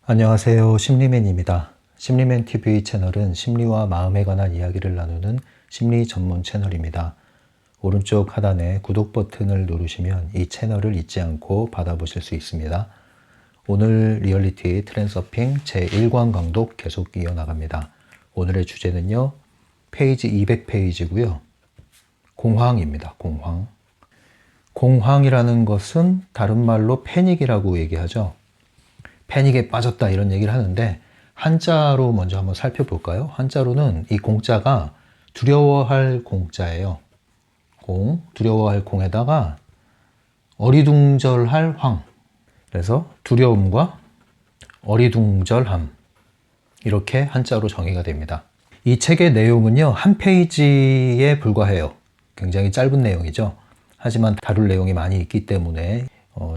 안녕하세요. 심리맨입니다. 심리맨TV 채널은 심리와 마음에 관한 이야기를 나누는 심리 전문 채널입니다. 오른쪽 하단에 구독 버튼을 누르시면 이 채널을 잊지 않고 받아보실 수 있습니다. 오늘 리얼리티 트랜서핑 제1관 강독 계속 이어나갑니다. 오늘의 주제는요. 페이지 200페이지고요. 공황입니다. 공황. 공황이라는 것은 다른 말로 패닉이라고 얘기하죠. 패닉에 빠졌다 이런 얘기를 하는데 한자로 먼저 한번 살펴볼까요? 한자로는 이 공자가 두려워할 공자예요. 두려워할 공에다가 어리둥절할 황. 그래서 두려움과 어리둥절함. 이렇게 한자로 정의가 됩니다. 이 책의 내용은요, 한 페이지에 불과해요. 굉장히 짧은 내용이죠. 하지만 다룰 내용이 많이 있기 때문에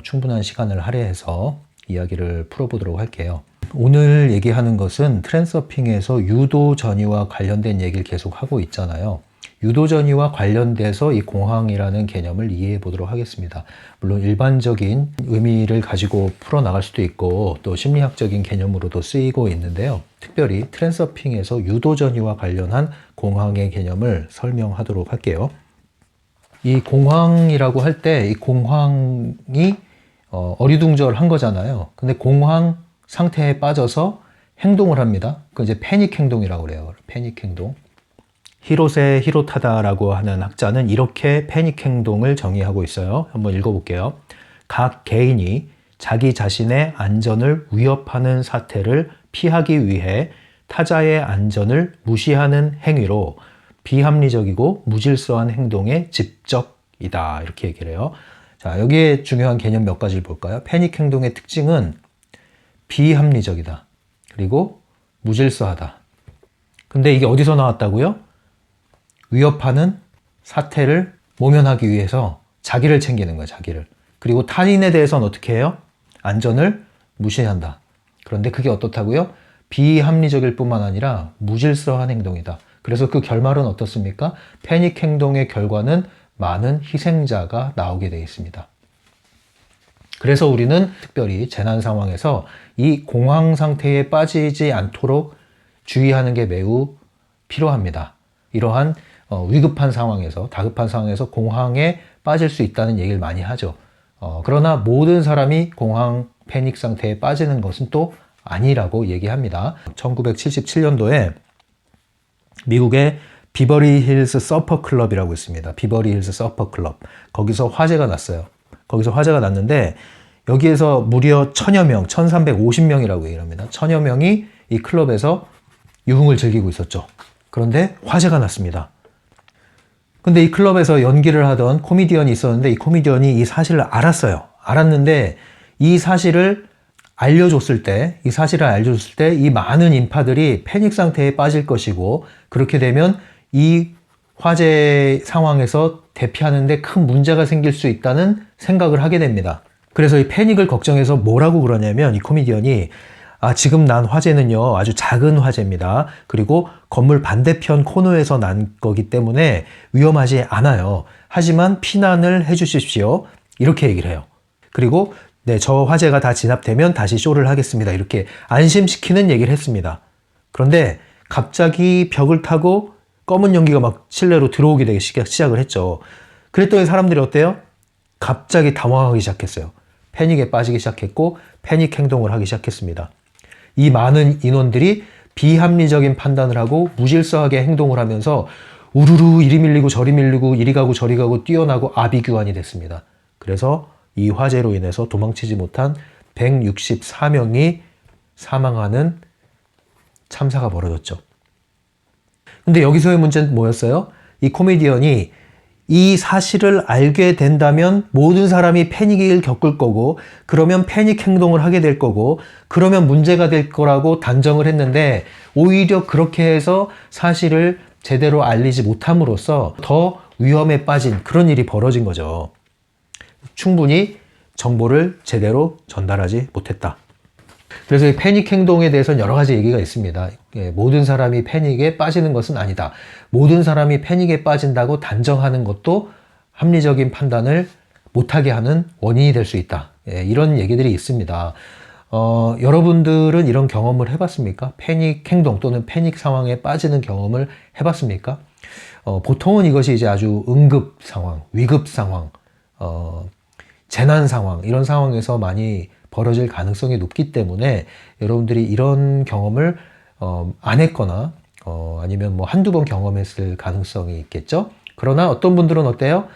충분한 시간을 할애해서 이야기를 풀어보도록 할게요. 오늘 얘기하는 것은 트랜서핑에서 유도 전이와 관련된 얘기를 계속 하고 있잖아요. 유도 전이와 관련돼서 이 공황이라는 개념을 이해해 보도록 하겠습니다. 물론 일반적인 의미를 가지고 풀어나갈 수도 있고 또 심리학적인 개념으로도 쓰이고 있는데요. 특별히 트랜서핑에서 유도 전이와 관련한 공황의 개념을 설명하도록 할게요. 이 공황이라고 할 때 이 공황이 어리둥절한 거잖아요. 근데 공황 상태에 빠져서 행동을 합니다. 그 이제 패닉 행동이라고 그래요. 패닉 행동. 히로세 히로타다라고 하는 학자는 이렇게 패닉 행동을 정의하고 있어요. 한번 읽어볼게요. 각 개인이 자기 자신의 안전을 위협하는 사태를 피하기 위해 타자의 안전을 무시하는 행위로 비합리적이고 무질서한 행동의 집적이다. 이렇게 얘기를 해요. 자, 여기에 중요한 개념 몇 가지를 볼까요? 패닉 행동의 특징은 비합리적이다. 그리고 무질서하다. 근데 이게 어디서 나왔다고요? 위협하는 사태를 모면하기 위해서 자기를 챙기는 거예요. 자기를. 그리고 타인에 대해서는 어떻게 해요? 안전을 무시한다. 그런데 그게 어떻다고요? 비합리적일 뿐만 아니라 무질서한 행동이다. 그래서 그 결말은 어떻습니까? 패닉 행동의 결과는 많은 희생자가 나오게 되어 있습니다. 그래서 우리는 특별히 재난 상황에서 이 공황 상태에 빠지지 않도록 주의하는 게 매우 필요합니다. 이러한 위급한 상황에서, 다급한 상황에서 공황에 빠질 수 있다는 얘기를 많이 하죠. 그러나 모든 사람이 공황 패닉 상태에 빠지는 것은 또 아니라고 얘기합니다. 1977년도에 미국의 비버리 힐스 서퍼 클럽이라고 있습니다. 비버리 힐스 서퍼 클럽. 거기서 화재가 났어요. 거기서 화재가 났는데 여기에서 무려 1000여 명, 1350명이라고 얘기를 합니다. 1000여 명이 이 클럽에서 유흥을 즐기고 있었죠. 그런데 화재가 났습니다. 근데 이 클럽에서 연기를 하던 코미디언이 있었는데 이 코미디언이 이 사실을 알았어요. 알았는데 이 사실을 알려줬을 때 이 많은 인파들이 패닉 상태에 빠질 것이고 그렇게 되면 이 화재 상황에서 대피하는데 큰 문제가 생길 수 있다는 생각을 하게 됩니다. 그래서 이 패닉을 걱정해서 뭐라고 그러냐면 이 코미디언이 지금 난 화재는요 아주 작은 화재입니다. 그리고 건물 반대편 코너에서 난 거기 때문에 위험하지 않아요. 하지만 피난을 해주십시오. 이렇게 얘기를 해요. 그리고 네, 저 화재가 다 진압되면 다시 쇼를 하겠습니다. 이렇게 안심시키는 얘기를 했습니다. 그런데 갑자기 벽을 타고 검은 연기가 막 실내로 들어오게 되기 시작을 했죠. 그랬더니 사람들이 어때요? 갑자기 당황하기 시작했어요. 패닉에 빠지기 시작했고 패닉 행동을 하기 시작했습니다. 이 많은 인원들이 비합리적인 판단을 하고 무질서하게 행동을 하면서 우르르 이리 밀리고 저리 밀리고 이리 가고 저리 가고 뛰어나고 아비규환이 됐습니다. 그래서 이 화재로 인해서 도망치지 못한 164명이 사망하는 참사가 벌어졌죠. 근데 여기서의 문제는 뭐였어요? 이 코미디언이 이 사실을 알게 된다면 모든 사람이 패닉을 겪을 거고 그러면 패닉 행동을 하게 될 거고 그러면 문제가 될 거라고 단정을 했는데 오히려 그렇게 해서 사실을 제대로 알리지 못함으로써 더 위험에 빠진 그런 일이 벌어진 거죠. 충분히 정보를 제대로 전달하지 못했다. 그래서 이 패닉 행동에 대해서는 여러 가지 얘기가 있습니다. 모든 사람이 패닉에 빠지는 것은 아니다. 모든 사람이 패닉에 빠진다고 단정하는 것도 합리적인 판단을 못하게 하는 원인이 될 수 있다. 이런 얘기들이 있습니다. 여러분들은 이런 경험을 해봤습니까? 패닉 행동 또는 패닉 상황에 빠지는 경험을 해봤습니까? 보통은 이것이 이제 아주 응급 상황, 위급 상황, 재난 상황, 이런 상황에서 많이 벌어질 가능성이 높기 때문에 여러분들이 이런 경험을 안 했거나 아니면 뭐 한두 번 경험했을 가능성이 있겠죠. 그러나 어떤 분들은 어때요?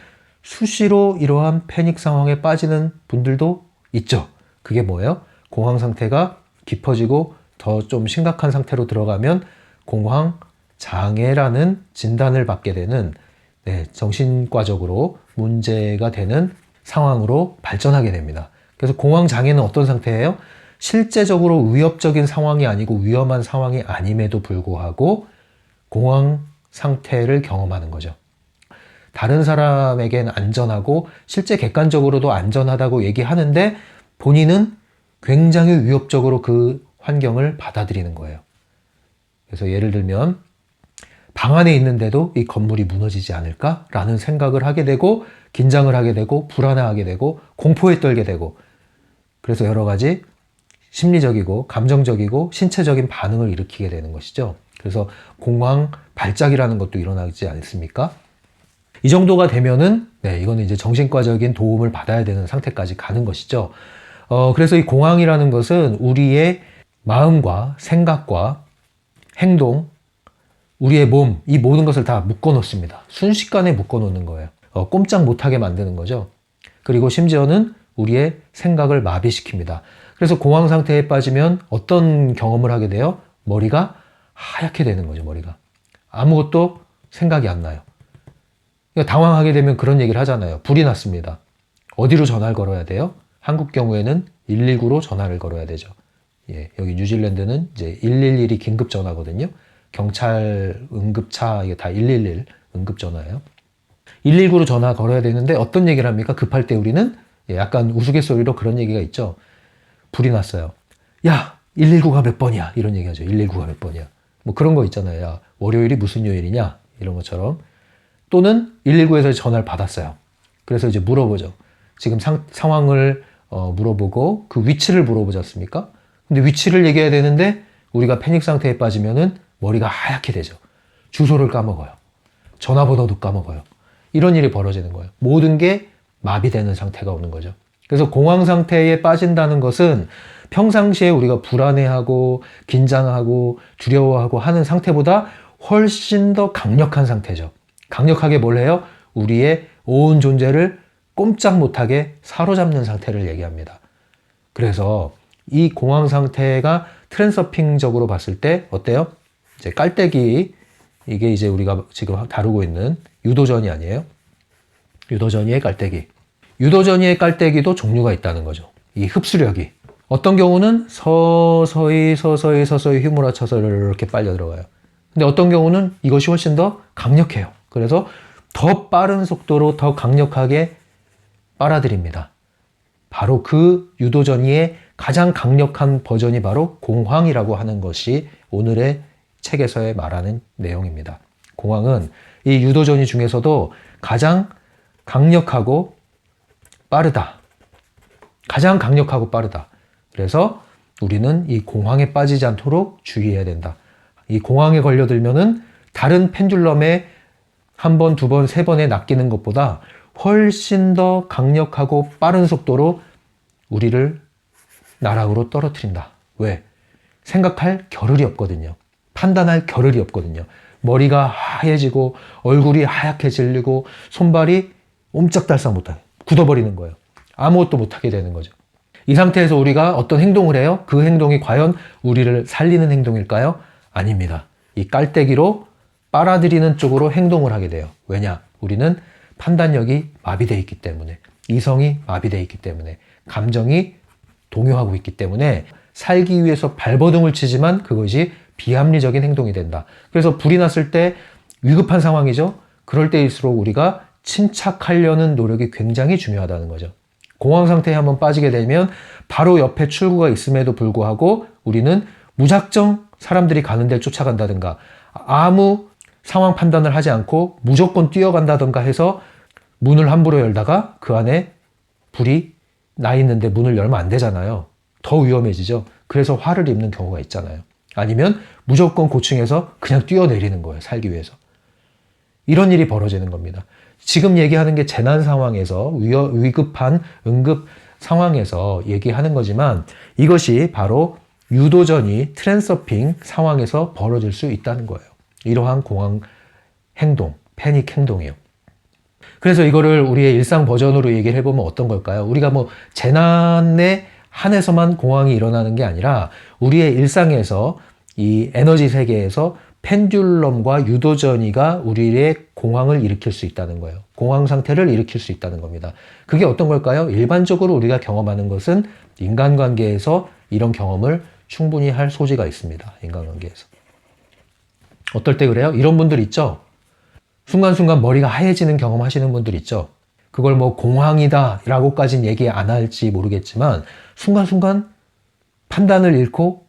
수시로 이러한 패닉 상황에 빠지는 분들도 있죠. 그게 뭐예요? 공황 상태가 깊어지고 더 좀 심각한 상태로 들어가면 공황 장애라는 진단을 받게 되는, 정신과적으로 문제가 되는 상황으로 발전하게 됩니다. 그래서 공황 장애는 어떤 상태예요? 실제적으로 위협적인 상황이 아니고 위험한 상황이 아님에도 불구하고 공황 상태를 경험하는 거죠. 다른 사람에겐 안전하고 실제 객관적으로도 안전하다고 얘기하는데 본인은 굉장히 위협적으로 그 환경을 받아들이는 거예요. 그래서 예를 들면 방 안에 있는데도 이 건물이 무너지지 않을까라는 생각을 하게 되고 긴장을 하게 되고 불안해하게 되고 공포에 떨게 되고, 그래서 여러 가지 심리적이고 감정적이고 신체적인 반응을 일으키게 되는 것이죠. 그래서 공황 발작이라는 것도 일어나지 않습니까? 이 정도가 되면은 이거는 이제 정신과적인 도움을 받아야 되는 상태까지 가는 것이죠. 그래서 이 공황이라는 것은 우리의 마음과 생각과 행동, 우리의 몸, 이 모든 것을 다 묶어 놓습니다. 순식간에 묶어 놓는 거예요. 꼼짝 못하게 만드는 거죠. 그리고 심지어는 우리의 생각을 마비시킵니다. 그래서 공황 상태에 빠지면 어떤 경험을 하게 돼요? 머리가 하얗게 되는 거죠. 머리가 아무것도 생각이 안 나요. 그러니까 당황하게 되면 그런 얘기를 하잖아요. 불이 났습니다. 어디로 전화를 걸어야 돼요? 한국 경우에는 119로 전화를 걸어야 되죠. 여기 뉴질랜드는 이제 111이 긴급 전화거든요. 경찰 응급차, 이게 다 111 응급 전화예요. 119로 전화 걸어야 되는데 어떤 얘기를 합니까? 급할 때 우리는 약간 우스갯소리로 그런 얘기가 있죠. 불이 났어요. 야, 119가 몇 번이야? 이런 얘기 하죠. 119가 몇 번이야? 뭐 그런 거 있잖아요. 야, 월요일이 무슨 요일이냐? 이런 것처럼. 또는 119에서 전화를 받았어요. 그래서 이제 물어보죠. 지금 상황을 물어보고 그 위치를 물어보지 않습니까? 근데 위치를 얘기해야 되는데 우리가 패닉 상태에 빠지면은 머리가 하얗게 되죠. 주소를 까먹어요. 전화번호도 까먹어요. 이런 일이 벌어지는 거예요. 모든 게 마비되는 상태가 오는 거죠. 그래서 공황 상태에 빠진다는 것은 평상시에 우리가 불안해하고 긴장하고 두려워하고 하는 상태보다 훨씬 더 강력한 상태죠. 강력하게 뭘 해요? 우리의 온 존재를 꼼짝 못하게 사로잡는 상태를 얘기합니다. 그래서 이 공황 상태가 트랜서핑적으로 봤을 때 어때요? 이제 깔때기, 이게 이제 우리가 지금 다루고 있는 유도전이 아니에요? 유도전이의 깔때기. 유도전이의 깔때기도 종류가 있다는 거죠. 이 흡수력이. 어떤 경우는 서서히 휘몰아쳐서 이렇게 빨려 들어가요. 근데 어떤 경우는 이것이 훨씬 더 강력해요. 그래서 더 빠른 속도로 더 강력하게 빨아들입니다. 바로 그 유도전이의 가장 강력한 버전이 바로 공황이라고 하는 것이 오늘의 책에서의 말하는 내용입니다. 공황은 이 유도전이 중에서도 가장 강력하고 빠르다. 가장 강력하고 빠르다. 그래서 우리는 이 공황에 빠지지 않도록 주의해야 된다. 이 공황에 걸려들면은 다른 펜듈럼에 한 번, 두 번, 세 번에 낚이는 것보다 훨씬 더 강력하고 빠른 속도로 우리를 나락으로 떨어뜨린다. 왜? 생각할 겨를이 없거든요. 판단할 겨를이 없거든요. 머리가 하얘지고 얼굴이 하얗게 질리고 손발이 옴짝달싹 못하게 굳어버리는 거예요. 아무것도 못하게 되는 거죠. 이 상태에서 우리가 어떤 행동을 해요? 그 행동이 과연 우리를 살리는 행동일까요? 아닙니다. 이 깔때기로 빨아들이는 쪽으로 행동을 하게 돼요. 왜냐? 우리는 판단력이 마비되어 있기 때문에, 이성이 마비되어 있기 때문에, 감정이 동요하고 있기 때문에 살기 위해서 발버둥을 치지만 그것이 비합리적인 행동이 된다. 그래서 불이 났을 때 위급한 상황이죠. 그럴 때일수록 우리가 침착하려는 노력이 굉장히 중요하다는 거죠. 공황 상태에 한번 빠지게 되면 바로 옆에 출구가 있음에도 불구하고 우리는 무작정 사람들이 가는 데를 쫓아간다든가 아무 상황 판단을 하지 않고 무조건 뛰어간다든가 해서 문을 함부로 열다가 그 안에 불이 나 있는데 문을 열면 안 되잖아요. 더 위험해지죠. 그래서 화를 입는 경우가 있잖아요. 아니면 무조건 고층에서 그냥 뛰어내리는 거예요. 살기 위해서. 이런 일이 벌어지는 겁니다. 지금 얘기하는 게 재난 상황에서 위급한 응급 상황에서 얘기하는 거지만 이것이 바로 유도전이 트랜서핑 상황에서 벌어질 수 있다는 거예요. 이러한 공황 행동, 패닉 행동이요. 그래서 이거를 우리의 일상 버전으로 얘기를 해보면 어떤 걸까요? 우리가 뭐 재난에 한해서만 공황이 일어나는 게 아니라 우리의 일상에서 이 에너지 세계에서 펜듈럼과 유도전이가 우리의 공황을 일으킬 수 있다는 거예요. 공황 상태를 일으킬 수 있다는 겁니다. 그게 어떤 걸까요? 일반적으로 우리가 경험하는 것은 인간관계에서 이런 경험을 충분히 할 소지가 있습니다. 인간관계에서. 어떨 때 그래요? 이런 분들 있죠? 순간순간 머리가 하얘지는 경험 하시는 분들 있죠? 그걸 뭐 공황이다 라고까지는 얘기 안 할지 모르겠지만 순간순간 판단을 잃고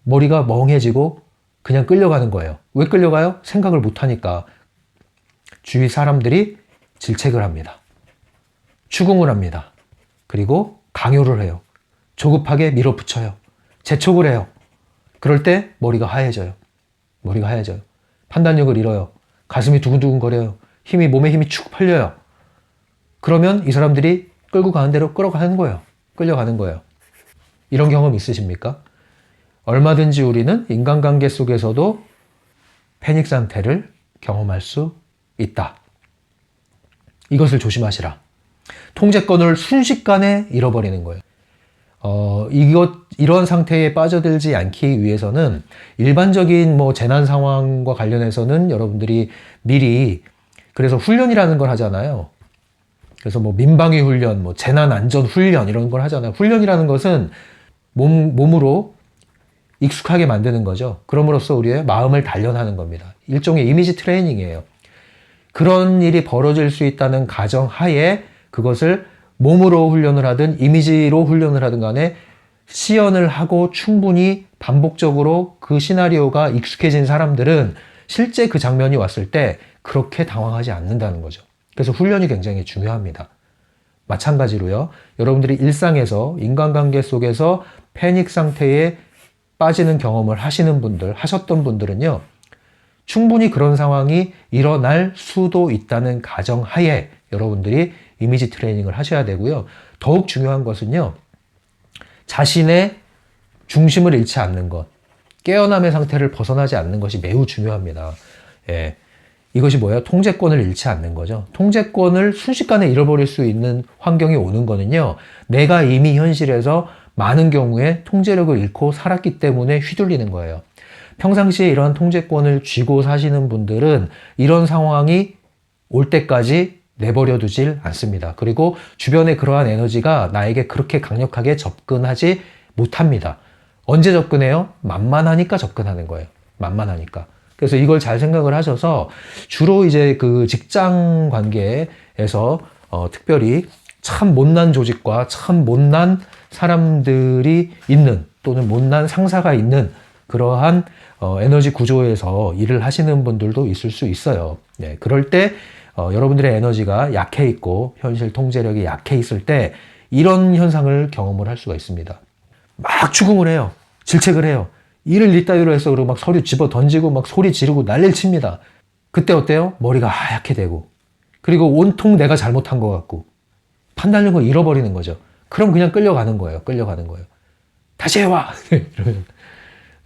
머리가 멍해지고 그냥 끌려가는 거예요. 왜 끌려가요? 생각을 못하니까. 주위 사람들이 질책을 합니다. 추궁을 합니다. 그리고 강요를 해요. 조급하게 밀어붙여요. 재촉을 해요. 그럴 때 머리가 하얘져요. 머리가 하얘져요. 판단력을 잃어요. 가슴이 두근두근거려요. 몸에 힘이 축 팔려요. 그러면 이 사람들이 끌고 가는 대로 끌어가는 거예요. 끌려가는 거예요. 이런 경험 있으십니까? 얼마든지 우리는 인간관계 속에서도 패닉 상태를 경험할 수 있다. 이것을 조심하시라. 통제권을 순식간에 잃어버리는 거예요. 이런 상태에 빠져들지 않기 위해서는 일반적인 뭐 재난 상황과 관련해서는 여러분들이 미리 그래서 훈련이라는 걸 하잖아요. 그래서 뭐 민방위 훈련, 뭐 재난 안전 훈련 이런 걸 하잖아요. 훈련이라는 것은 몸으로 익숙하게 만드는 거죠. 그럼으로써 우리의 마음을 단련하는 겁니다. 일종의 이미지 트레이닝이에요. 그런 일이 벌어질 수 있다는 가정 하에 그것을 몸으로 훈련을 하든 이미지로 훈련을 하든 간에 시연을 하고 충분히 반복적으로 그 시나리오가 익숙해진 사람들은 실제 그 장면이 왔을 때 그렇게 당황하지 않는다는 거죠. 그래서 훈련이 굉장히 중요합니다. 마찬가지로요. 여러분들이 일상에서 인간관계 속에서 패닉 상태에 빠지는 경험을 하셨던 분들은요. 충분히 그런 상황이 일어날 수도 있다는 가정하에 여러분들이 이미지 트레이닝을 하셔야 되고요. 더욱 중요한 것은요. 자신의 중심을 잃지 않는 것, 깨어남의 상태를 벗어나지 않는 것이 매우 중요합니다. 예. 이것이 뭐예요? 통제권을 잃지 않는 거죠. 통제권을 순식간에 잃어버릴 수 있는 환경이 오는 거는요. 내가 이미 현실에서 많은 경우에 통제력을 잃고 살았기 때문에 휘둘리는 거예요. 평상시에 이러한 통제권을 쥐고 사시는 분들은 이런 상황이 올 때까지 내버려 두질 않습니다. 그리고 주변에 그러한 에너지가 나에게 그렇게 강력하게 접근하지 못합니다. 언제 접근해요? 만만하니까 접근하는 거예요. 만만하니까. 그래서 이걸 잘 생각을 하셔서 주로 이제 그 직장 관계에서 특별히 참 못난 조직과 참 못난 사람들이 있는 또는 못난 상사가 있는 그러한 에너지 구조에서 일을 하시는 분들도 있을 수 있어요. 네, 그럴 때 여러분들의 에너지가 약해 있고 현실 통제력이 약해 있을 때 이런 현상을 경험을 할 수가 있습니다. 막 추궁을 해요. 질책을 해요. 일을 이따위로 해서 그러고 막 서류 집어 던지고 막 소리 지르고 난리를 칩니다. 그때 어때요? 머리가 하얗게 되고 그리고 온통 내가 잘못한 것 같고 판단력을 잃어버리는 거죠. 그럼 그냥 끌려가는 거예요. 끌려가는 거예요. 다시 해와! 이러면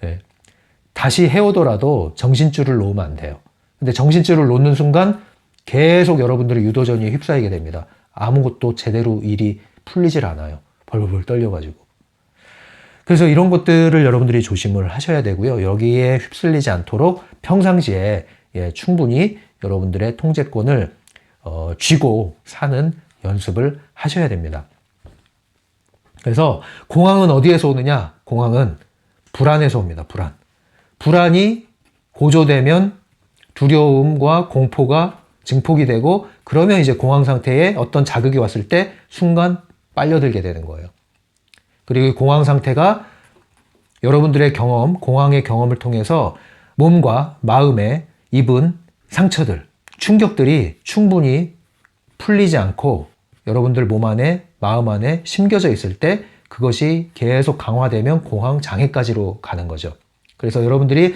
네. 다시 해오더라도 정신줄을 놓으면 안 돼요. 근데 정신줄을 놓는 순간 계속 여러분들의 유도전이에 휩싸이게 됩니다. 아무것도 제대로 일이 풀리질 않아요. 벌벌 떨려가지고. 그래서 이런 것들을 여러분들이 조심을 하셔야 되고요. 여기에 휩쓸리지 않도록 평상시에 충분히 여러분들의 통제권을 쥐고 사는 연습을 하셔야 됩니다. 그래서 공황은 어디에서 오느냐? 공황은 불안에서 옵니다. 불안. 불안이 고조되면 두려움과 공포가 증폭이 되고 그러면 이제 공황 상태에 어떤 자극이 왔을 때 순간 빨려들게 되는 거예요. 그리고 이 공황 상태가 여러분들의 경험, 공황의 경험을 통해서 몸과 마음에 입은 상처들, 충격들이 충분히 풀리지 않고 여러분들 몸 안에, 마음 안에 심겨져 있을 때 그것이 계속 강화되면 공황 장애까지로 가는 거죠. 그래서 여러분들이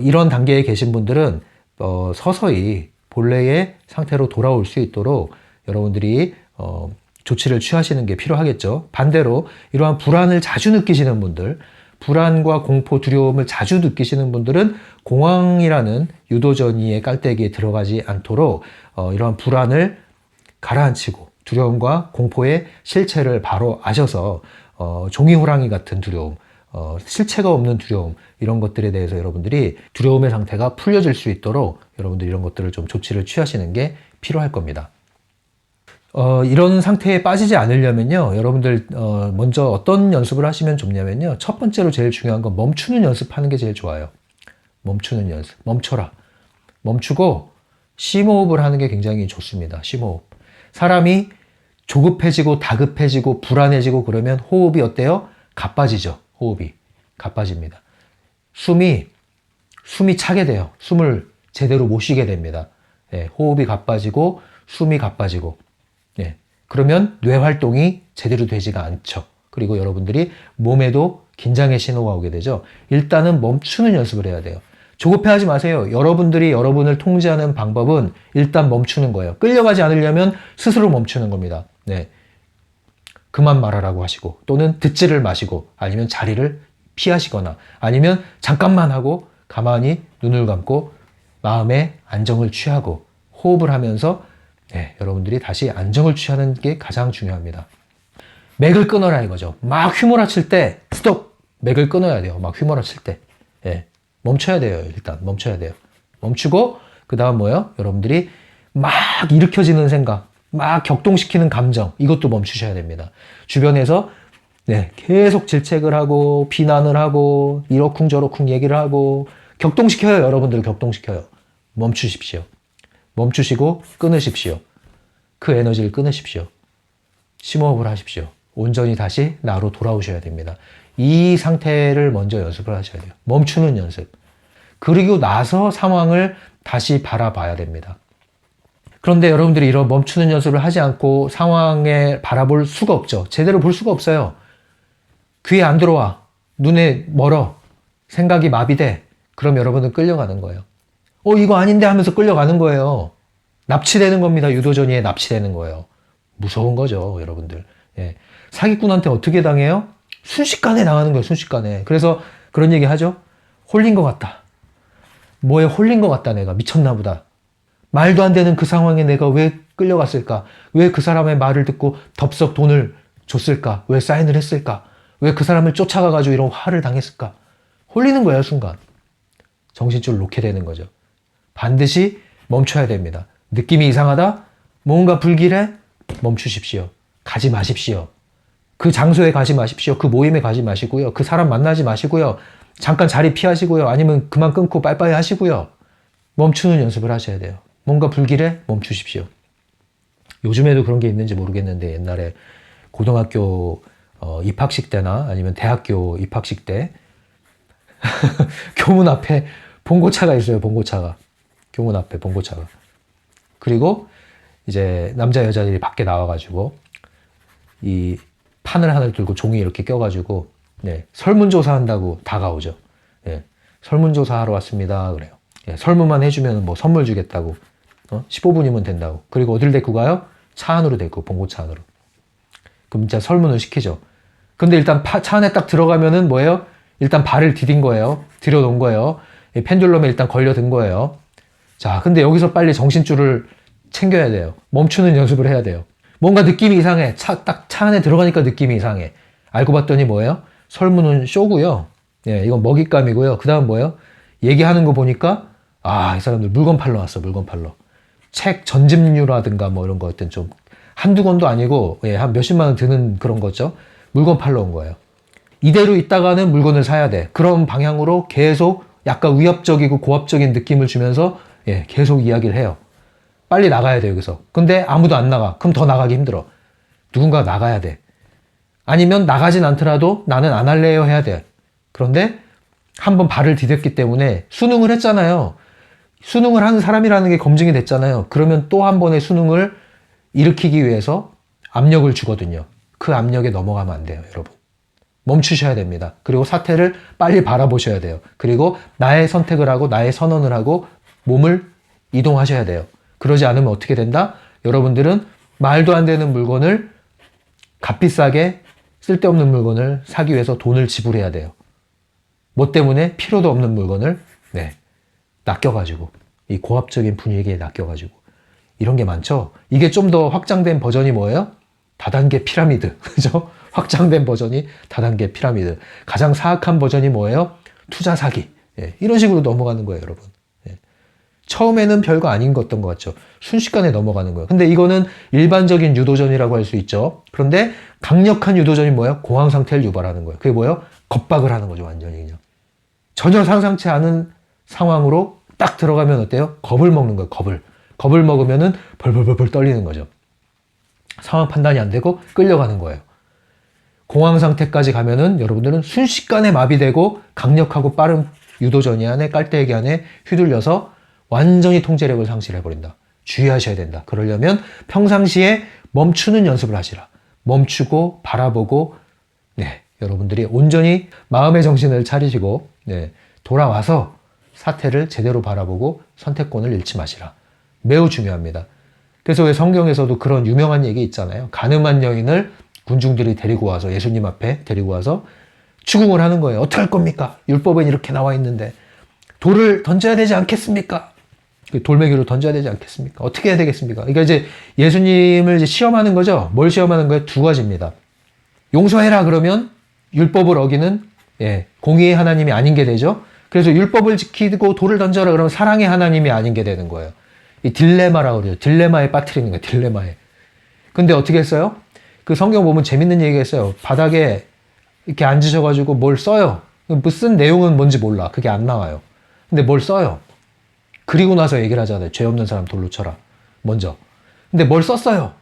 이런 단계에 계신 분들은 서서히 본래의 상태로 돌아올 수 있도록 여러분들이 조치를 취하시는 게 필요하겠죠. 반대로 이러한 불안을 자주 느끼시는 분들, 불안과 공포, 두려움을 자주 느끼시는 분들은 공황이라는 유도전이의 깔때기에 들어가지 않도록 이러한 불안을 가라앉히고 두려움과 공포의 실체를 바로 아셔서 종이 호랑이 같은 두려움, 실체가 없는 두려움, 이런 것들에 대해서 여러분들이 두려움의 상태가 풀려질 수 있도록 여러분들이 이런 것들을 좀 조치를 취하시는 게 필요할 겁니다. 이런 상태에 빠지지 않으려면요, 여러분들 먼저 어떤 연습을 하시면 좋냐면요, 첫 번째로 제일 중요한 건 멈추는 연습하는 게 제일 좋아요. 멈추는 연습. 멈춰라. 멈추고 심호흡을 하는 게 굉장히 좋습니다. 심호흡. 사람이 조급해지고 다급해지고 불안해지고 그러면 호흡이 어때요? 가빠지죠. 호흡이 가빠집니다. 숨이 차게 돼요. 숨을 제대로 못 쉬게 됩니다. 호흡이 가빠지고 숨이 가빠지고, 그러면 뇌 활동이 제대로 되지가 않죠. 그리고 여러분들이 몸에도 긴장의 신호가 오게 되죠. 일단은 멈추는 연습을 해야 돼요. 조급해하지 마세요. 여러분들이 여러분을 통제하는 방법은 일단 멈추는 거예요. 끌려가지 않으려면 스스로 멈추는 겁니다. 그만 말하라고 하시고, 또는 듣지를 마시고, 아니면 자리를 피하시거나, 아니면 잠깐만 하고 가만히 눈을 감고 마음의 안정을 취하고 호흡을 하면서 여러분들이 다시 안정을 취하는 게 가장 중요합니다. 맥을 끊어라 이거죠. 막 휘몰아칠 때 스톱! 맥을 끊어야 돼요. 막 휘몰아칠 때. 멈춰야 돼요. 일단 멈춰야 돼요. 멈추고 그 다음 뭐예요? 여러분들이 막 일으켜지는 생각, 막 격동시키는 감정, 이것도 멈추셔야 됩니다. 주변에서 계속 질책을 하고 비난을 하고 이러쿵저러쿵 얘기를 하고 격동시켜요. 여러분들을 격동시켜요. 멈추십시오. 멈추시고 끊으십시오. 그 에너지를 끊으십시오. 심호흡을 하십시오. 온전히 다시 나로 돌아오셔야 됩니다. 이 상태를 먼저 연습을 하셔야 돼요. 멈추는 연습. 그리고 나서 상황을 다시 바라봐야 됩니다. 그런데 여러분들이 이런 멈추는 연습을 하지 않고 상황에 바라볼 수가 없죠. 제대로 볼 수가 없어요. 귀에 안 들어와. 눈에 멀어. 생각이 마비돼. 그럼 여러분은 끌려가는 거예요. 이거 아닌데 하면서 끌려가는 거예요. 납치되는 겁니다. 유도전이에 납치되는 거예요. 무서운 거죠, 여러분들. 사기꾼한테 어떻게 당해요? 순식간에 당하는 거예요, 순식간에. 그래서 그런 얘기 하죠. 홀린 것 같다. 뭐에 홀린 것 같다, 내가. 미쳤나 보다. 말도 안 되는 그 상황에 내가 왜 끌려갔을까? 왜 그 사람의 말을 듣고 덥석 돈을 줬을까? 왜 사인을 했을까? 왜 그 사람을 쫓아가가지고 이런 화를 당했을까? 홀리는 거예요, 순간. 정신줄 놓게 되는 거죠. 반드시 멈춰야 됩니다. 느낌이 이상하다? 뭔가 불길해? 멈추십시오. 가지 마십시오. 그 장소에 가지 마십시오. 그 모임에 가지 마시고요. 그 사람 만나지 마시고요. 잠깐 자리 피하시고요. 아니면 그만 끊고 빠이빠이 하시고요. 멈추는 연습을 하셔야 돼요. 뭔가 불길해? 멈추십시오. 요즘에도 그런 게 있는지 모르겠는데 옛날에 고등학교 입학식 때나 아니면 대학교 입학식 때 교문 앞에 봉고차가 있어요. 봉고차가. 교문 앞에 봉고차가. 그리고 이제 남자 여자들이 밖에 나와가지고 이 판을 하나 들고 종이 이렇게 껴가지고 설문조사 한다고 다가오죠. 설문조사 하러 왔습니다. 그래요. 설문만 해주면 뭐 선물 주겠다고. 15분이면 된다고. 그리고 어딜 데리고 가요? 차 안으로 데리고, 봉고차 안으로. 그럼 진짜 설문을 시키죠. 근데 일단 차 안에 딱 들어가면은 뭐예요? 일단 발을 디딘 거예요. 들여놓은 거예요. 펜듈럼에 일단 걸려든 거예요. 자, 근데 여기서 빨리 정신줄을 챙겨야 돼요. 멈추는 연습을 해야 돼요. 뭔가 느낌이 이상해. 딱 차 안에 들어가니까 느낌이 이상해. 알고 봤더니 뭐예요? 설문은 쇼고요. 이건 먹잇감이고요. 그 다음 뭐예요? 얘기하는 거 보니까 이 사람들 물건 팔러 왔어. 물건 팔러. 책 전집류라든가 뭐 이런 거 어떤 좀 한두 권도 아니고 한 몇십만 원 드는 그런 거죠. 물건 팔러 온 거예요. 이대로 있다가는 물건을 사야 돼. 그런 방향으로 계속 약간 위협적이고 고압적인 느낌을 주면서 계속 이야기를 해요. 빨리 나가야 돼, 여기서. 근데 아무도 안 나가. 그럼 더 나가기 힘들어. 누군가 나가야 돼. 아니면 나가진 않더라도 나는 안 할래요 해야 돼. 그런데 한번 발을 디뎠기 때문에 수능을 했잖아요. 수능을 한 사람이라는 게 검증이 됐잖아요. 그러면 또 한 번의 수능을 일으키기 위해서 압력을 주거든요. 그 압력에 넘어가면 안 돼요, 여러분. 멈추셔야 됩니다. 그리고 사태를 빨리 바라보셔야 돼요. 그리고 나의 선택을 하고 나의 선언을 하고 몸을 이동하셔야 돼요. 그러지 않으면 어떻게 된다? 여러분들은 말도 안 되는 물건을 값비싸게 쓸데없는 물건을 사기 위해서 돈을 지불해야 돼요. 뭐 때문에? 필요도 없는 물건을 낚여가지고 이 고압적인 분위기에 낚여가지고 이런 게 많죠. 이게 좀 더 확장된 버전이 뭐예요? 다단계 피라미드. 그죠? 확장된 버전이 다단계 피라미드. 가장 사악한 버전이 뭐예요? 투자 사기. 이런 식으로 넘어가는 거예요, 여러분. 처음에는 별거 아닌 것던 것 같죠. 순식간에 넘어가는 거예요. 근데 이거는 일반적인 유도전이라고 할 수 있죠. 그런데 강력한 유도전이 뭐예요? 공황 상태를 유발하는 거예요. 그게 뭐예요? 겁박을 하는 거죠, 완전히 그냥. 전혀 상상치 않은 상황으로 딱 들어가면 어때요? 겁을 먹는 거예요, 겁을. 겁을 먹으면은 벌벌벌 떨리는 거죠. 상황 판단이 안 되고 끌려가는 거예요. 공황 상태까지 가면은 여러분들은 순식간에 마비되고 강력하고 빠른 유도전이 안에 깔때기 안에 휘둘려서 완전히 통제력을 상실해버린다. 주의하셔야 된다. 그러려면 평상시에 멈추는 연습을 하시라. 멈추고 바라보고 여러분들이 온전히 마음의 정신을 차리시고 돌아와서 사태를 제대로 바라보고 선택권을 잃지 마시라. 매우 중요합니다. 그래서 왜 성경에서도 그런 유명한 얘기 있잖아요. 가늠한 여인을 군중들이 데리고 와서 예수님 앞에 데리고 와서 추궁을 하는 거예요. 어떻게 할 겁니까? 율법엔 이렇게 나와 있는데 돌을 던져야 되지 않겠습니까? 돌멩이로 던져야 되지 않겠습니까? 어떻게 해야 되겠습니까? 그러니까 이제 예수님을 이제 시험하는 거죠. 뭘 시험하는 거예요? 두 가지입니다. 용서해라 그러면 율법을 어기는 공의의 하나님이 아닌 게 되죠. 그래서 율법을 지키고 돌을 던져라 그러면 사랑의 하나님이 아닌 게 되는 거예요. 이 딜레마라고 그러죠. 딜레마에 빠뜨리는 거예요. 딜레마에. 근데 어떻게 했어요? 그 성경 보면 재밌는 얘기가 있어요. 바닥에 이렇게 앉으셔가지고 뭘 써요. 쓴 내용은 뭔지 몰라. 그게 안 나와요. 근데 뭘 써요. 그리고 나서 얘기를 하잖아요. 죄 없는 사람 돌로 쳐라. 먼저. 근데 뭘 썼어요.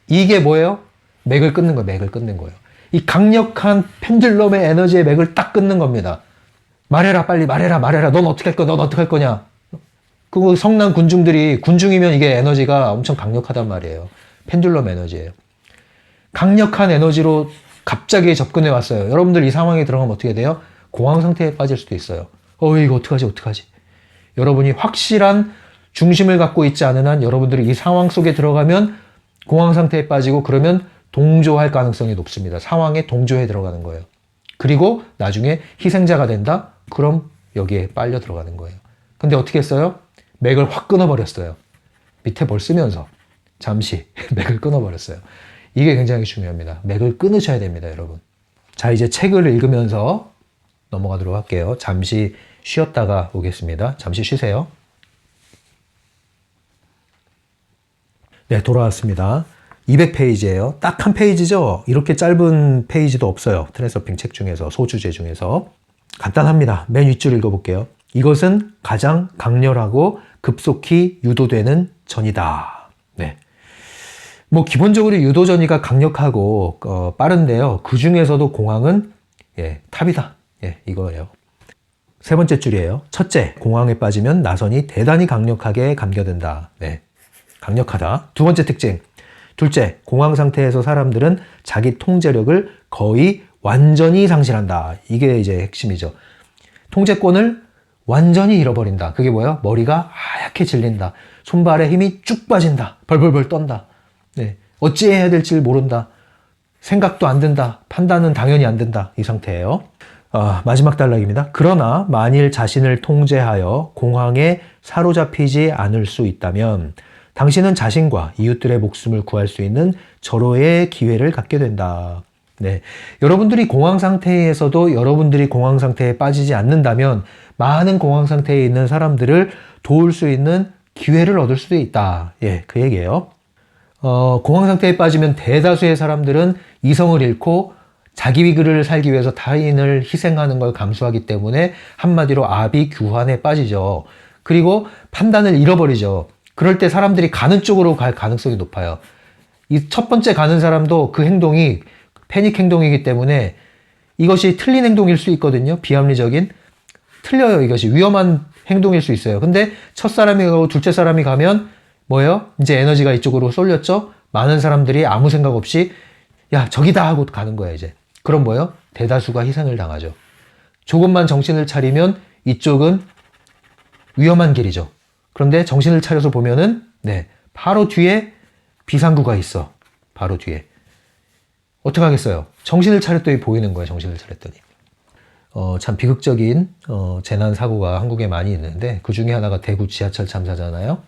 이게 뭐예요? 맥을 끊는 거예요. 맥을 끊는 거예요. 이 강력한 펜듈럼의 에너지의 맥을 딱 끊는 겁니다. 말해라, 빨리 말해라, 말해라. 넌 어떻게 할 거야? 넌 어떻게 할 거냐? 그 성난 군중들이, 군중이면 이게 에너지가 엄청 강력하단 말이에요. 펜듈럼 에너지예요. 강력한 에너지로 갑자기 접근해 왔어요. 여러분들 이 상황에 들어가면 어떻게 돼요? 공황 상태에 빠질 수도 있어요. 이거 어떡하지, 어떡하지? 여러분이 확실한 중심을 갖고 있지 않은 한 여러분들이 이 상황 속에 들어가면 공황 상태에 빠지고 그러면 동조할 가능성이 높습니다. 상황에 동조해 들어가는 거예요. 그리고 나중에 희생자가 된다? 그럼 여기에 빨려 들어가는 거예요. 근데 어떻게 했어요? 맥을 확 끊어버렸어요. 밑에 뭘 쓰면서 잠시 맥을 끊어버렸어요. 이게 굉장히 중요합니다. 맥을 끊으셔야 됩니다, 여러분. 자, 이제 책을 읽으면서 넘어가도록 할게요. 잠시 쉬었다가 오겠습니다. 잠시 쉬세요. 네, 돌아왔습니다. 200페이지예요. 딱 한 페이지죠? 이렇게 짧은 페이지도 없어요. 트랜서핑 책 중에서, 소주제 중에서. 간단합니다. 맨 윗줄 읽어볼게요. 이것은 가장 강렬하고 급속히 유도되는 전이다. 네. 뭐 기본적으로 유도전이가 강력하고 빠른데요. 그 중에서도 공황은 탑이다. 이거예요. 세 번째 줄이에요. 첫째, 공황에 빠지면 나선이 대단히 강력하게 감겨든다. 네, 강력하다. 두 번째 특징. 둘째, 공황 상태에서 사람들은 자기 통제력을 거의 완전히 상실한다. 이게 이제 핵심이죠. 통제권을 완전히 잃어버린다. 그게 뭐예요? 머리가 하얗게 질린다. 손발에 힘이 쭉 빠진다. 벌벌벌 떤다. 네, 어찌해야 될지 모른다. 생각도 안 든다. 판단은 당연히 안 된다. 이 상태예요. 마지막 단락입니다. 그러나 만일 자신을 통제하여 공황에 사로잡히지 않을 수 있다면 당신은 자신과 이웃들의 목숨을 구할 수 있는 절호의 기회를 갖게 된다. 네, 여러분들이 공황 상태에서도 여러분들이 공황 상태에 빠지지 않는다면 많은 공황 상태에 있는 사람들을 도울 수 있는 기회를 얻을 수도 있다. 그 얘기예요. 공황 상태에 빠지면 대다수의 사람들은 이성을 잃고 자기 위기를 살기 위해서 타인을 희생하는 걸 감수하기 때문에 한마디로 아비규환에 빠지죠. 그리고 판단을 잃어버리죠. 그럴 때 사람들이 가는 쪽으로 갈 가능성이 높아요. 이 첫 번째 가는 사람도 그 행동이 패닉 행동이기 때문에 이것이 틀린 행동일 수 있거든요. 비합리적인. 틀려요. 이것이 위험한 행동일 수 있어요. 근데 첫 사람이 가고 둘째 사람이 가면 뭐예요? 이제 에너지가 이쪽으로 쏠렸죠? 많은 사람들이 아무 생각 없이 야, 저기다 하고 가는 거야, 이제. 그럼 뭐예요? 대다수가 희생을 당하죠. 조금만 정신을 차리면 이쪽은 위험한 길이죠. 그런데 정신을 차려서 보면은, 네, 바로 뒤에 비상구가 있어. 바로 뒤에. 어떡하겠어요? 정신을 차렸더니 보이는 거예요, 정신을 차렸더니. 참 비극적인 재난 사고가 한국에 많이 있는데 그 중에 하나가 대구 지하철 참사잖아요.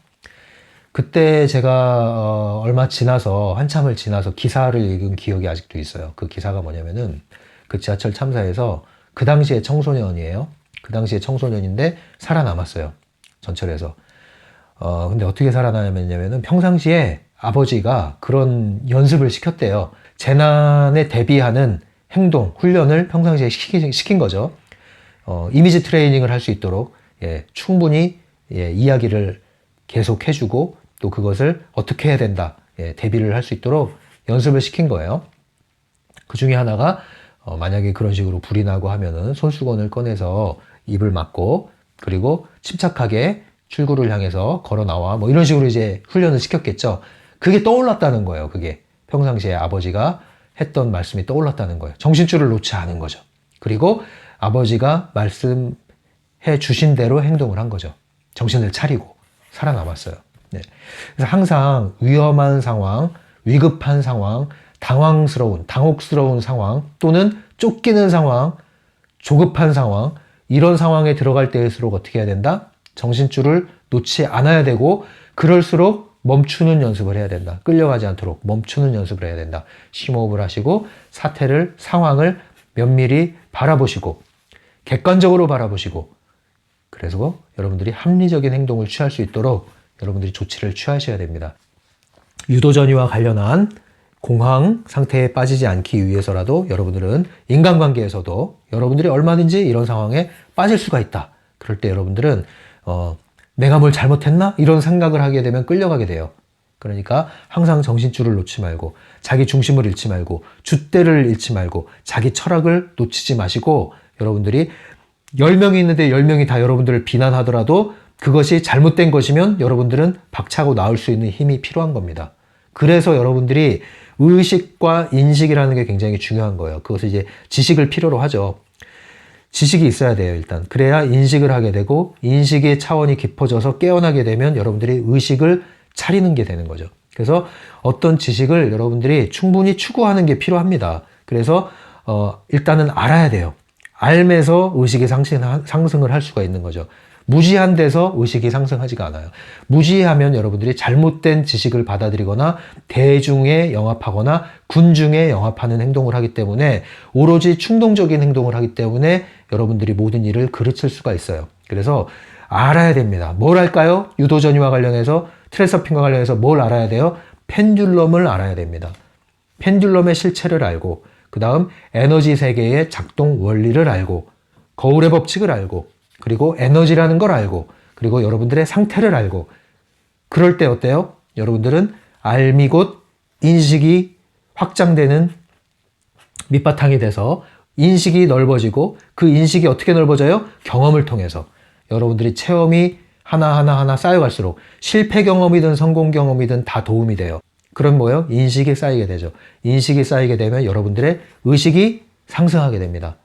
그때 제가 얼마 지나서 한참을 지나서 기사를 읽은 기억이 아직도 있어요. 그 기사가 뭐냐면은 그 지하철 참사에서 그 당시에 청소년이에요. 그 당시에 청소년인데 살아남았어요. 전철에서. 근데 어떻게 살아남았냐면은 평상시에 아버지가 그런 연습을 시켰대요. 재난에 대비하는 행동, 훈련을 평상시에 시킨 거죠. 이미지 트레이닝을 할 수 있도록 충분히 이야기를 계속 해주고 또 그것을 어떻게 해야 된다, 대비를 할 수 있도록 연습을 시킨 거예요. 그 중에 하나가 만약에 그런 식으로 불이 나고 하면은 손수건을 꺼내서 입을 막고 그리고 침착하게 출구를 향해서 걸어 나와 뭐 이런 식으로 이제 훈련을 시켰겠죠. 그게 떠올랐다는 거예요. 그게 평상시에 아버지가 했던 말씀이 떠올랐다는 거예요. 정신줄을 놓지 않은 거죠. 그리고 아버지가 말씀해 주신 대로 행동을 한 거죠. 정신을 차리고 살아남았어요. 네. 그래서 항상 위험한 상황, 위급한 상황, 당혹스러운 상황 또는 쫓기는 상황, 조급한 상황 이런 상황에 들어갈 때일수록 어떻게 해야 된다? 정신줄을 놓지 않아야 되고 그럴수록 멈추는 연습을 해야 된다. 끌려가지 않도록 멈추는 연습을 해야 된다. 심호흡을 하시고 상황을 면밀히 바라보시고 객관적으로 바라보시고 그래서 여러분들이 합리적인 행동을 취할 수 있도록 여러분들이 조치를 취하셔야 됩니다. 유도전이와 관련한 공황 상태에 빠지지 않기 위해서라도 여러분들은 인간관계에서도 여러분들이 얼마든지 이런 상황에 빠질 수가 있다. 그럴 때 여러분들은 내가 뭘 잘못했나? 이런 생각을 하게 되면 끌려가게 돼요. 그러니까 항상 정신줄을 놓지 말고 자기 중심을 잃지 말고 줏대를 잃지 말고 자기 철학을 놓치지 마시고 여러분들이 10명이 있는데 10명이 다 여러분들을 비난하더라도 그것이 잘못된 것이면 여러분들은 박차고 나올 수 있는 힘이 필요한 겁니다. 그래서 여러분들이 의식과 인식이라는 게 굉장히 중요한 거예요. 그것을 이제 지식을 필요로 하죠. 지식이 있어야 돼요, 일단. 그래야 인식을 하게 되고, 인식의 차원이 깊어져서 깨어나게 되면 여러분들이 의식을 차리는 게 되는 거죠. 그래서 어떤 지식을 여러분들이 충분히 추구하는 게 필요합니다. 그래서, 일단은 알아야 돼요. 알면서 의식이 상승을 할 수가 있는 거죠. 무지한 데서 의식이 상승하지가 않아요. 무지하면 여러분들이 잘못된 지식을 받아들이거나 대중에 영합하거나 군중에 영합하는 행동을 하기 때문에 오로지 충동적인 행동을 하기 때문에 여러분들이 모든 일을 그르칠 수가 있어요. 그래서 알아야 됩니다. 뭘 할까요? 유도전이와 관련해서 트랜서핑과 관련해서 뭘 알아야 돼요? 펜듈럼을 알아야 됩니다. 펜듈럼의 실체를 알고 그 다음 에너지 세계의 작동 원리를 알고 거울의 법칙을 알고 그리고 에너지라는 걸 알고 그리고 여러분들의 상태를 알고 그럴 때 어때요? 여러분들은 알미 곧 인식이 확장되는 밑바탕이 돼서 인식이 넓어지고 그 인식이 어떻게 넓어져요? 경험을 통해서 여러분들이 체험이 하나하나 쌓여갈수록 실패 경험이든 성공 경험이든 다 도움이 돼요. 그럼 뭐예요? 인식이 쌓이게 되죠. 인식이 쌓이게 되면 여러분들의 의식이 상승하게 됩니다.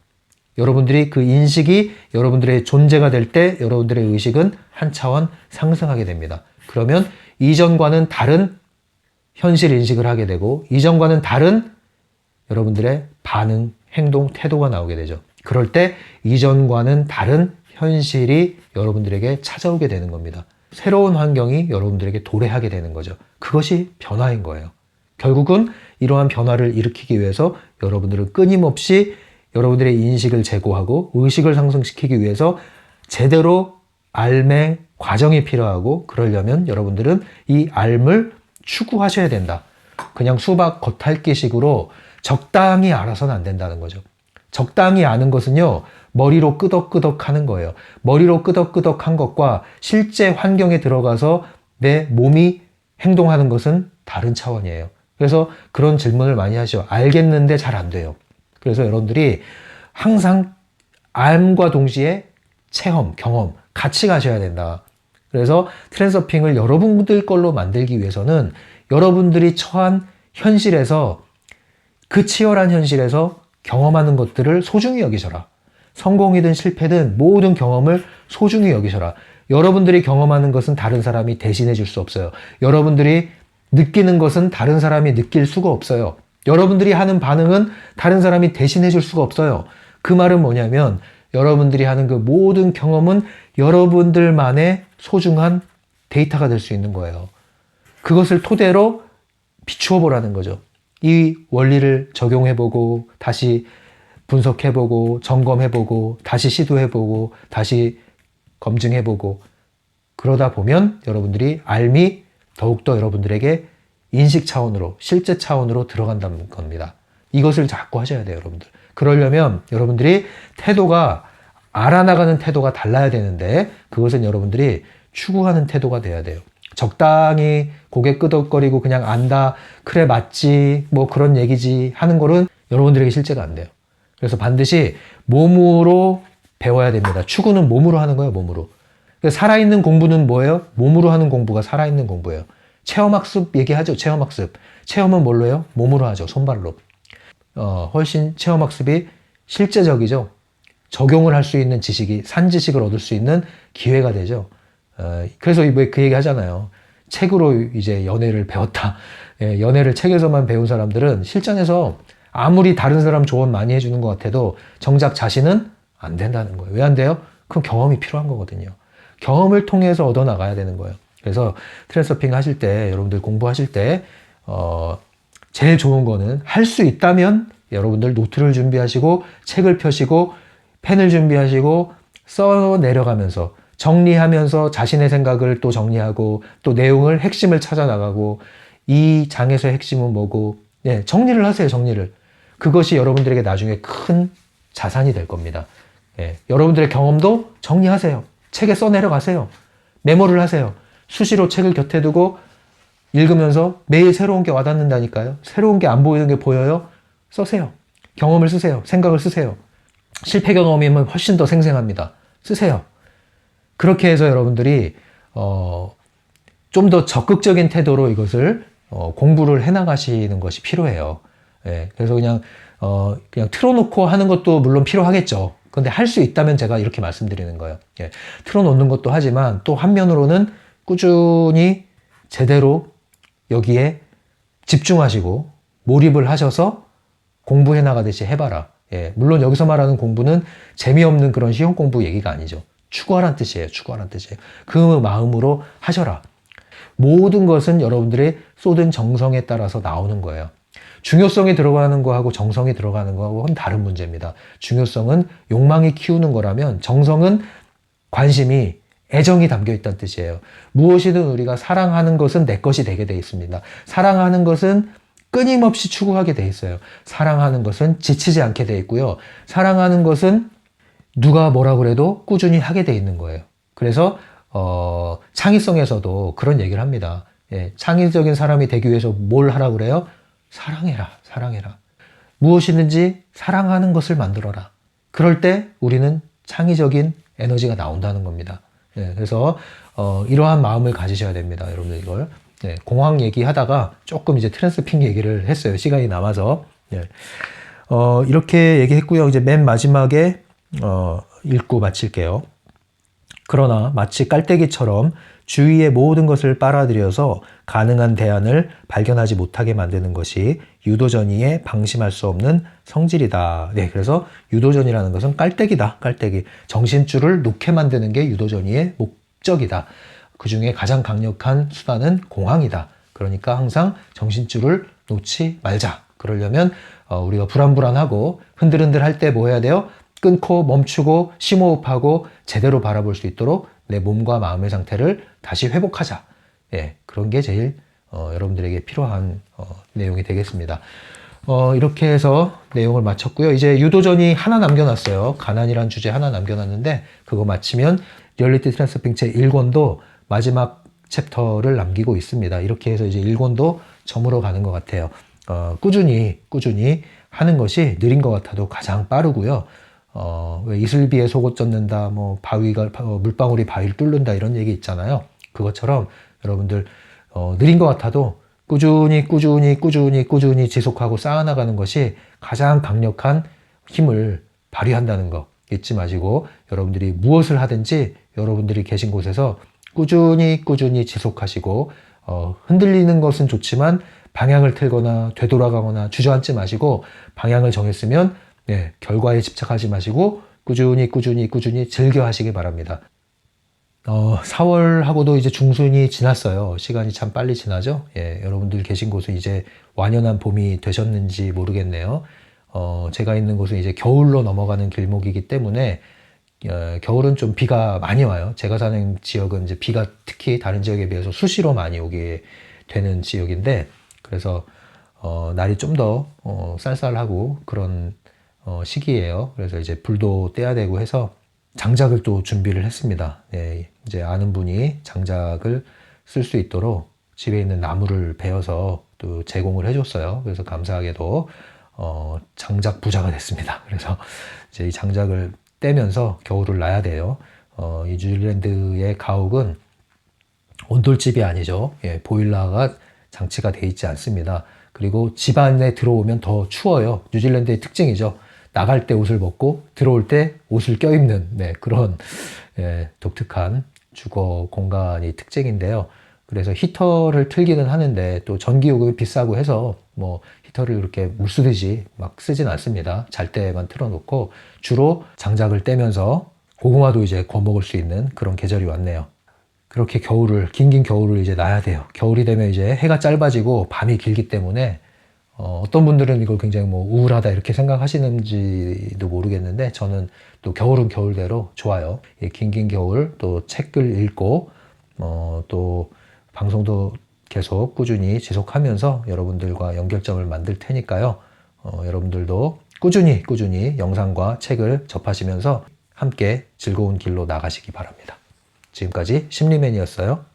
여러분들이 그 인식이 여러분들의 존재가 될 때 여러분들의 의식은 한 차원 상승하게 됩니다. 그러면 이전과는 다른 현실 인식을 하게 되고 이전과는 다른 여러분들의 반응, 행동, 태도가 나오게 되죠. 그럴 때 이전과는 다른 현실이 여러분들에게 찾아오게 되는 겁니다. 새로운 환경이 여러분들에게 도래하게 되는 거죠. 그것이 변화인 거예요. 결국은 이러한 변화를 일으키기 위해서 여러분들은 끊임없이 여러분들의 인식을 제고하고 의식을 상승시키기 위해서 제대로 알매 과정이 필요하고 그러려면 여러분들은 이 알을 추구하셔야 된다. 그냥 수박 겉핥기식으로 적당히 알아서는 안 된다는 거죠. 적당히 아는 것은요. 머리로 끄덕끄덕 하는 거예요. 머리로 끄덕끄덕 한 것과 실제 환경에 들어가서 내 몸이 행동하는 것은 다른 차원이에요. 그래서 그런 질문을 많이 하죠. 알겠는데 잘 안 돼요. 그래서 여러분들이 항상 알과 동시에 체험, 경험 같이 가셔야 된다. 그래서 트랜서핑을 여러분들 걸로 만들기 위해서는 여러분들이 처한 현실에서 그 치열한 현실에서 경험하는 것들을 소중히 여기셔라. 성공이든 실패든 모든 경험을 소중히 여기셔라. 여러분들이 경험하는 것은 다른 사람이 대신해 줄 수 없어요. 여러분들이 느끼는 것은 다른 사람이 느낄 수가 없어요. 여러분들이 하는 반응은 다른 사람이 대신해 줄 수가 없어요. 그 말은 뭐냐면 여러분들이 하는 그 모든 경험은 여러분들만의 소중한 데이터가 될 수 있는 거예요. 그것을 토대로 비추어 보라는 거죠. 이 원리를 적용해보고 다시 분석해보고 점검해보고 다시 시도해보고 다시 검증해보고 그러다 보면 여러분들이 알미 더욱더 여러분들에게 인식 차원으로 실제 차원으로 들어간다는 겁니다. 이것을 자꾸 하셔야 돼요, 여러분들. 그러려면 여러분들이 태도가 알아나가는 태도가 달라야 되는데 그것은 여러분들이 추구하는 태도가 돼야 돼요. 적당히 고개 끄덕거리고 그냥 안다, 그래 맞지, 뭐 그런 얘기지 하는 거는 여러분들에게 실제가 안 돼요. 그래서 반드시 몸으로 배워야 됩니다. 추구는 몸으로 하는 거예요, 몸으로. 살아있는 공부는 뭐예요? 몸으로 하는 공부가 살아있는 공부예요. 체험학습 얘기하죠, 체험학습. 체험은 뭘로 해요? 몸으로 하죠, 손발로. 훨씬 체험학습이 실제적이죠. 적용을 할 수 있는 지식이, 산지식을 얻을 수 있는 기회가 되죠. 그래서 그 얘기 하잖아요. 책으로 이제 연애를 배웠다. 예, 연애를 책에서만 배운 사람들은 실전에서 아무리 다른 사람 조언 많이 해주는 것 같아도 정작 자신은 안 된다는 거예요. 왜 안 돼요? 그럼 경험이 필요한 거거든요. 경험을 통해서 얻어나가야 되는 거예요. 그래서 트랜서핑 하실 때, 여러분들 공부하실 때, 제일 좋은 거는 할 수 있다면 여러분들 노트를 준비하시고 책을 펴시고 펜을 준비하시고 써 내려가면서 정리하면서 자신의 생각을 또 정리하고 또 내용을 핵심을 찾아 나가고 이 장에서의 핵심은 뭐고 네, 정리를 하세요. 정리를. 그것이 여러분들에게 나중에 큰 자산이 될 겁니다. 예, 여러분들의 경험도 정리하세요. 책에 써 내려가세요. 메모를 하세요. 수시로 책을 곁에 두고 읽으면서 매일 새로운 게 와닿는다니까요. 새로운 게 안 보이는 게 보여요? 써세요. 경험을 쓰세요. 생각을 쓰세요. 실패 경험이면 훨씬 더 생생합니다. 쓰세요. 그렇게 해서 여러분들이 좀 더 적극적인 태도로 이것을 공부를 해나가시는 것이 필요해요. 예, 그래서 그냥 틀어놓고 하는 것도 물론 필요하겠죠. 근데 할 수 있다면 제가 이렇게 말씀드리는 거예요. 예, 틀어놓는 것도 하지만 또 한면으로는 꾸준히 제대로 여기에 집중하시고 몰입을 하셔서 공부해 나가듯이 해봐라. 예, 물론 여기서 말하는 공부는 재미없는 그런 시험 공부 얘기가 아니죠. 추구하란 뜻이에요. 추구하란 뜻이에요. 그 마음으로 하셔라. 모든 것은 여러분들이 쏟은 정성에 따라서 나오는 거예요. 중요성이 들어가는 거하고 정성이 들어가는 거하고는 다른 문제입니다. 중요성은 욕망이 키우는 거라면 정성은 관심이 애정이 담겨 있다는 뜻이에요. 무엇이든 우리가 사랑하는 것은 내 것이 되게 돼 있습니다. 사랑하는 것은 끊임없이 추구하게 돼 있어요. 사랑하는 것은 지치지 않게 돼 있고요. 사랑하는 것은 누가 뭐라 그래도 꾸준히 하게 돼 있는 거예요. 그래서 창의성에서도 그런 얘기를 합니다. 예, 창의적인 사람이 되기 위해서 뭘 하라 그래요? 사랑해라, 사랑해라. 무엇이든지 사랑하는 것을 만들어라. 그럴 때 우리는 창의적인 에너지가 나온다는 겁니다. 예, 그래서 이러한 마음을 가지셔야 됩니다. 여러분들 이걸. 네, 공황 얘기하다가 조금 이제 트랜스핑 얘기를 했어요. 시간이 남아서. 예. 이렇게 얘기했고요. 이제 맨 마지막에 읽고 마칠게요. 그러나 마치 깔때기처럼 주위의 모든 것을 빨아들여서 가능한 대안을 발견하지 못하게 만드는 것이 유도전이의 방심할 수 없는 성질이다. 네, 그래서 유도전이라는 것은 깔때기다. 깔때기. 정신줄을 놓게 만드는 게 유도전이의 목적이다. 그 중에 가장 강력한 수단은 공황이다. 그러니까 항상 정신줄을 놓지 말자. 그러려면 우리가 불안불안하고 흔들흔들 할 때 뭐 해야 돼요? 끊고 멈추고 심호흡하고 제대로 바라볼 수 있도록 내 몸과 마음의 상태를 다시 회복하자. 예, 그런 게 제일 여러분들에게 필요한 내용이 되겠습니다. 이렇게 해서 내용을 마쳤고요. 이제 유도전이 하나 남겨놨어요. 가난이란 주제 하나 남겨놨는데 그거 마치면 리얼리티 트랜스핑 제 1권도 마지막 챕터를 남기고 있습니다. 이렇게 해서 이제 1권도 저물어 가는 것 같아요. 꾸준히 하는 것이 느린 것 같아도 가장 빠르고요. 왜 이슬비에 속옷 젖는다, 뭐 물방울이 바위를 뚫는다 이런 얘기 있잖아요. 그것처럼 여러분들 느린 것 같아도 꾸준히 지속하고 쌓아나가는 것이 가장 강력한 힘을 발휘한다는 거 잊지 마시고, 여러분들이 무엇을 하든지 여러분들이 계신 곳에서 꾸준히 지속하시고, 흔들리는 것은 좋지만 방향을 틀거나 되돌아가거나 주저앉지 마시고, 방향을 정했으면 결과에 집착하지 마시고 꾸준히 즐겨 하시기 바랍니다. 4월하고도 이제 중순이 지났어요. 시간이 참 빨리 지나죠. 여러분들 계신 곳은 이제 완연한 봄이 되셨는지 모르겠네요. 제가 있는 곳은 이제 겨울로 넘어가는 길목이기 때문에 겨울은 좀 비가 많이 와요. 제가 사는 지역은 이제 비가 특히 다른 지역에 비해서 수시로 많이 오게 되는 지역인데, 그래서 날이 좀 더 쌀쌀하고 그런 시기예요. 그래서 이제 불도 떼야 되고 해서 장작을 또 준비를 했습니다. 이제 아는 분이 장작을 쓸 수 있도록 집에 있는 나무를 베어서 또 제공을 해줬어요. 그래서 감사하게도 장작 부자가 됐습니다. 그래서 이제 이 장작을 떼면서 겨울을 나야 돼요. 이 뉴질랜드의 가옥은 온돌집이 아니죠. 보일러가 장치가 돼 있지 않습니다. 그리고 집 안에 들어오면 더 추워요. 뉴질랜드의 특징이죠. 나갈 때 옷을 벗고 들어올 때 옷을 껴입는 그런 독특한 주거 공간이 특징인데요. 그래서 히터를 틀기는 하는데 또 전기요금이 비싸고 해서 뭐 히터를 이렇게 물쓰듯이 막 쓰진 않습니다. 잘 때만 틀어놓고 주로 장작을 떼면서 고구마도 이제 구워 먹을 수 있는 그런 계절이 왔네요. 그렇게 긴 겨울을 이제 나야 돼요. 겨울이 되면 이제 해가 짧아지고 밤이 길기 때문에 어떤 분들은 이걸 굉장히 뭐 우울하다 이렇게 생각하시는지도 모르겠는데, 저는 또 겨울은 겨울대로 좋아요. 긴 겨울 또 책을 읽고 또 방송도 계속 꾸준히 지속하면서 여러분들과 연결점을 만들 테니까요. 여러분들도 꾸준히 영상과 책을 접하시면서 함께 즐거운 길로 나가시기 바랍니다. 지금까지 심리맨이었어요.